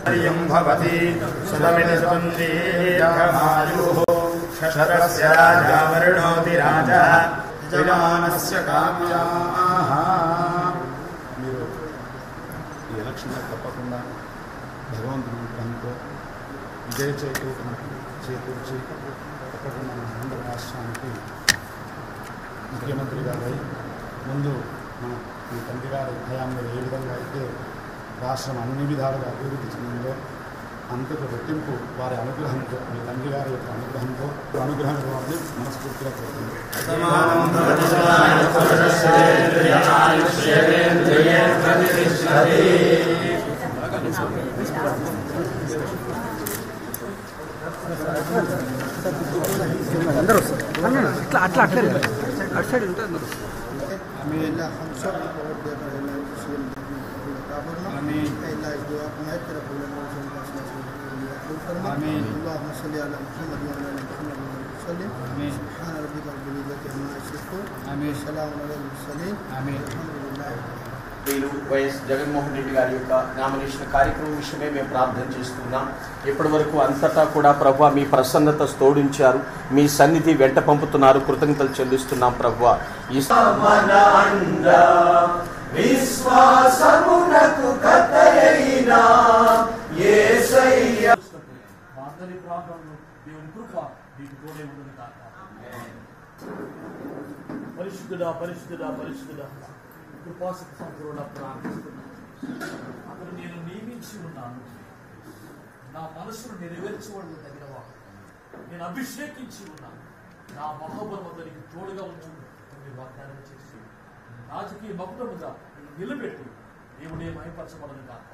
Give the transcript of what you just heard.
भवति सुतमिदसुन्दीर्घमायुः शरस्य राजा वर्णोति राजः यजमानस्य काम्याः। మీరు ఈ ఎలక్షన్లో తప్పకుండా భగవంతుని అనుగ్రహంతో విజయ చేకూర్చి తప్పకుండా మన ఆంధ్ర రాష్ట్రానికి ముఖ్యమంత్రి గారు ముందు మన మీ తండ్రి గారి హయాంలో ఏ విధంగా అయితే రాష్ట్రం అన్ని విధాలుగా అభివృద్ధి చెందిందో అంతకు రెట్టింపు వారి అనుగ్రహంతో మీ తండ్రి గారి యొక్క అనుగ్రహంతో అనుగ్రహం ఇవ్వాలని మనస్ఫూర్తిగా కోరుతుంది. అందరూ అట్లా అట్లా అట్లా అటు సైడ్ ఉంటుంది అందరూ. اللهم صل على محمد وعلى ال محمد وسلم. سبحان ربك رب العزة عما يصفون وسلام على المرسلين والحمد لله. వైఎస్ జగన్మోహన్ రెడ్డి గారి యొక్క నామినేషన్ కార్యక్రమం విషయమే మేము ప్రార్థన చేస్తున్నాం. ఇప్పటి వరకు అంతటా కూడా ప్రభువా మీ ప్రసన్నత తోడించారు, మీ సన్నిధి వెంట పంపుతున్నారు. కృతజ్ఞతలు చెల్లిస్తున్నాం ప్రభువా. విశ్వాసమునకు కర్తయైన యేసయ్య అందరి ప్రార్థనలు దేవుని కృప మీకు తోడే ఉంటుంది కాక. పరిశుద్ధుడా పరిశుద్ధుడా పరిశుద్ధుడా కృపాసక్తి సంపూర్ణ ప్రార్థిస్తున్నాను. అతను నేను నియమించి ఉన్నాను, నా మనసును నెరవేర్చవడం తగినవా, నేను అభిషేకించి ఉన్నాను, నా మహోబలమందరికి తోడుగా ఉన్నాను మీరు వాగ్దానం చేసి రాజకీయ మకుటముగా నిలబెట్టి దేవుడే మహిమపరచబడను కాక.